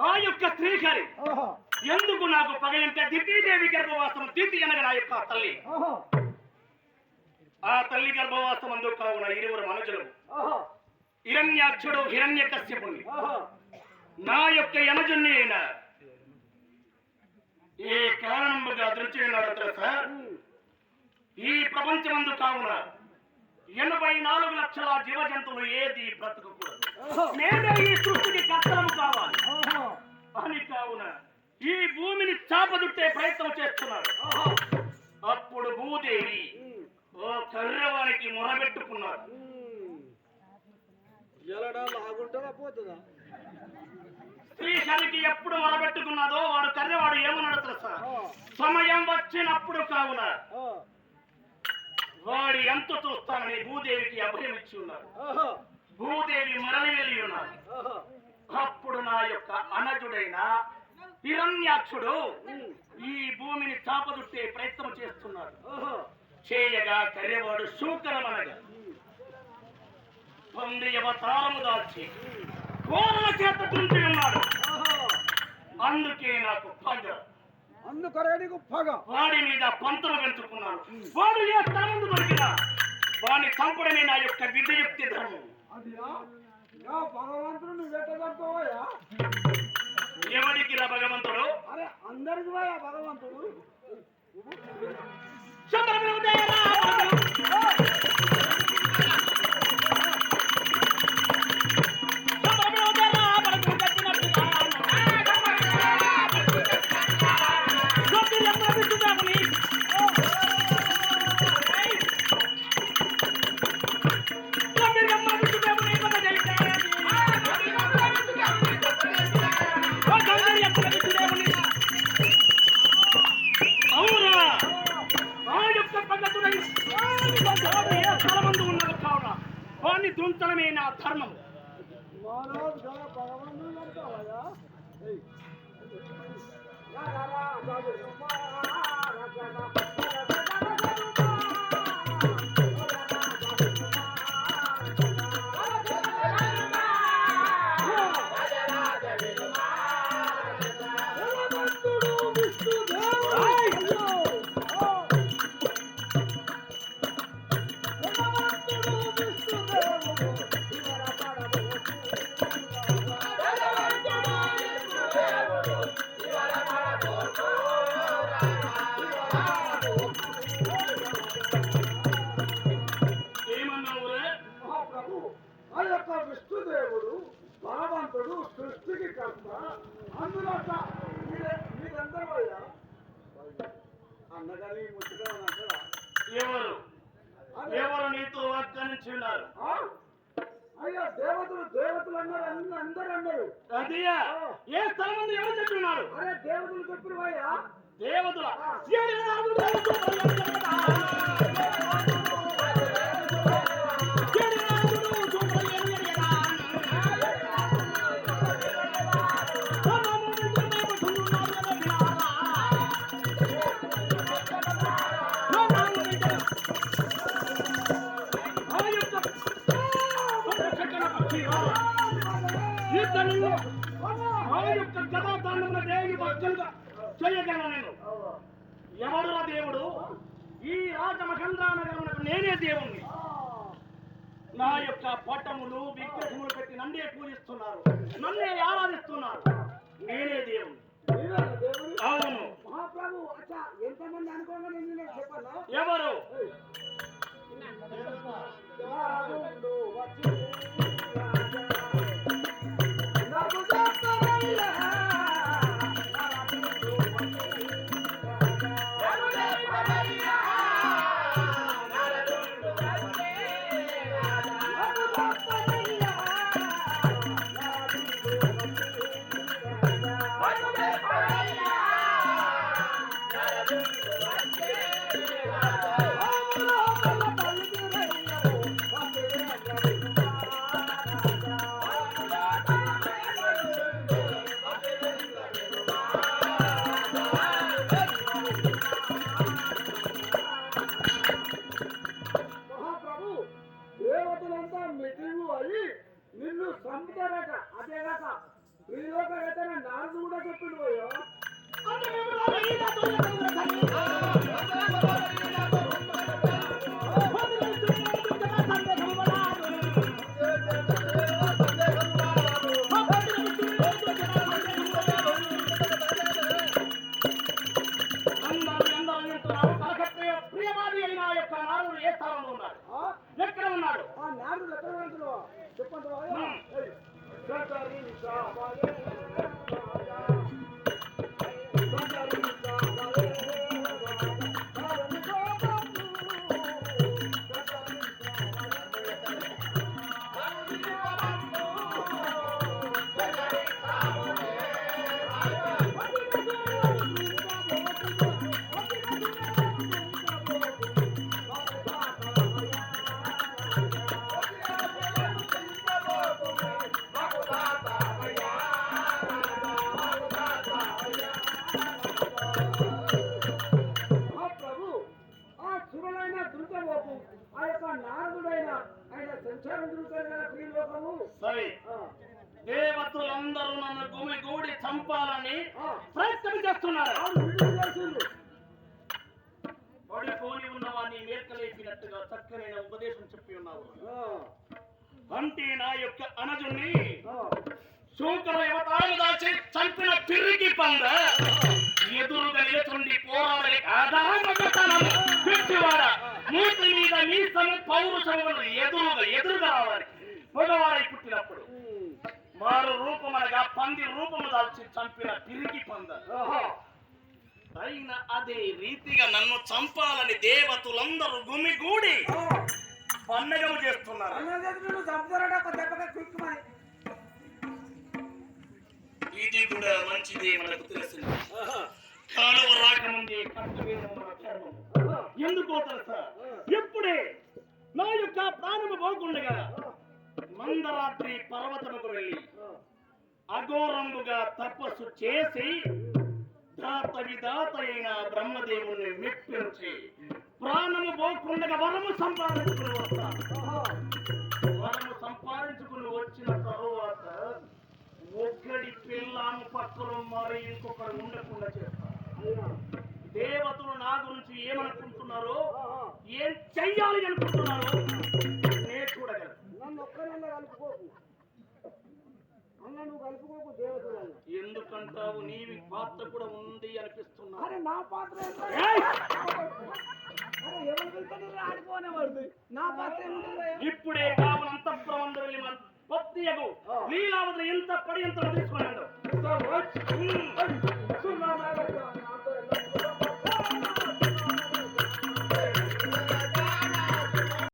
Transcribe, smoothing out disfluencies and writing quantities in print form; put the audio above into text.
ఆ యొక్క శ్రీహరి ఎందుకు నాకు పగ అంటే దితీదేవి గర్భవాసం దితి అనగా నా యొక్క తల్లి. ఆ తల్లి గర్భవాసం అందుకు కావున ఇరువురు మనుజులు హిరణ్యాక్షుడు హిరణ్యకశ్యపుని నా యొక్క యనజుని అయిన ఏ కారణముగా దృశ్యనాడు తెలుసా? ఈ ప్రపంచమందు కావున 84 లక్షల జీవ జంతువులు ఏది బ్రతకకూడదు. నేనే ఈ సృష్టికి కర్తలము కావాలి అని కావున ఈ భూమిని చాపదుట్టే ప్రయత్నం చేస్తున్నారు. అప్పుడు భూదేవి ఓ కర్రవానికి మొరబెట్టుకున్నారు. శ్రీహరికి ఎప్పుడు మొరబెట్టుకున్నాదో వాడు కర్రవాడు ఏమన్నాడు తెలుసా? సమయం వచ్చినప్పుడు కావున వాడి ఎంత చూస్తానని భూదేవికి అభయం ఇచ్చి ఉన్నారు. భూదేవి మరలి వెళ్ళి ఉన్నారు. అప్పుడు నా యొక్క అనజుడైన హిరణ్యాక్షుడు ఈ భూమిని చాపదుట్టే ప్రయత్నం చేస్తున్నాడు. చేయగా కర్రెవాడు శూకరమనగా పొంది అవతారము దాల్చి కోరల చేత తుంచి ఉన్నాడు. అందుకే నాకు పగ, వాడి మీద పంతలు పెంచుకున్నాను. వాడు ఏ స్థలముందు దొరికినా వాడిని చంపడమే నా యొక్క విధయుక్తి ధర్మం. ఎవరికి రా భగవంతుడు? అందరికి భగవంతుడు వాణ్ణి దుంచడమే నా ధర్మం. విష్ణుదేవుడు భగవంతుడు సృష్టికి కర్త. అందులో మీరందరూ అన్నగాని ముట్టుగా అంటారా? ఎవరు నీతో వాగ్దానించున్నారు? అయ్యా దేవతలు అన్నారు, అందరూ అన్నారు. అదియా ఏ స్థలం ముందు ఎవరు చెప్తున్నారు? అరే దేవతలు చెప్పిన అయ్యా. దేవతల ఎవడురా దేవుడు? ఈ రాజమహేంద్రనగరమునకు నేనే దేవుణ్ణి. నా యొక్క పట్టములు విగ్రహములు పెట్టి నన్నే పూజిస్తున్నారు, నన్నే ఆరాధిస్తున్నారు. నేనే దేవుణ్ణి. అవును మహాప్రభు. ఎంతమంది అనుకోగా నేను చెప్పాను. ఎవరు? ఈ లోక రైతన్న నారదు కూడా చెప్పిండు పోయో ప్రియవాది అయిన ఆ యొక్క నారదుడు ఏ స్థానంలో ఉన్నాడు? ఎక్కడ ఉన్నాడు? ఆ నారదుడు ఎక్కడ ఉన్నాడు చెప్పండి పోయో ఆ యొక్క నారదుడైన ఆయన సంచారం తిరుగుతారు కదా శ్రీలోకము సరే, దేవతలందరూ నన్ను గుమిగూడి చంపాలని ప్రయత్నం చేస్తున్నారు. పడిపోని ఉన్నవాన్ని మేకలేపినట్టుగా చక్కనైన ఉపదేశం చెప్పి ఉన్నావు. అంటే నా యొక్క అనజుని శూకర అవతారం దాల్చి చంపిన తిరిగి పంద ఎదురుగా లేచుండి పోరాడే పిచ్చివాడ మూతి మీద మీసము పౌరుషములు ఎదురుగా రావాలి. మగవాడై పుట్టినప్పుడు మారు రూపమనగా పంది రూపము దాల్చి చంపిన తిరిగి పంద అయినా అదే రీతిగా నన్ను చంపాలని దేవతలందరూ గుమిగూడి పండగలు చేస్తున్నారు. ఇది కూడా మంచిదే మనకు తెలిసింది. కాలువ రాకముందే ఎందుకో తెలుసా? ఎప్పుడే నా యొక్క ప్రాణము పోకుండగా మందరాత్రి పర్వతముకు వెళ్ళి అఘోరముగా తపస్సు చేసి దాత విధాత అయిన బ్రహ్మదేవుని మెప్పించి ప్రాణము పోకుండగా వరము సంపాదించుకుని వస్తాను. వరము సంపాదించుకుని వచ్చిన తరువాత ఒక్కడి పిల్లాము పక్కలో మరి ఇంకొకరు ఉండకుండా చేస్తారు. దేవతలు నా గురించి ఏమనుకుంటున్నారో, ఏం చెయ్యాలి అనుకుంటున్నారో నేను చూడగలను. నన్ను ఒక్కనన్నా కలుపుకోకు అన్న, నువ్వు కలుపుకోకు దేవతలను. ఎందుకంటావు? నీవి పాత్ర కూడా ఉంది అనిపిస్తున్నా. అరే నా పాత్ర ఆడుకోనేవాడు నా పాత్ర ఇప్పుడే కావునంత ప్రవందరు పత్నియకు లీలావతి ఎంత పడి ఎంత తీసుకున్నాడు.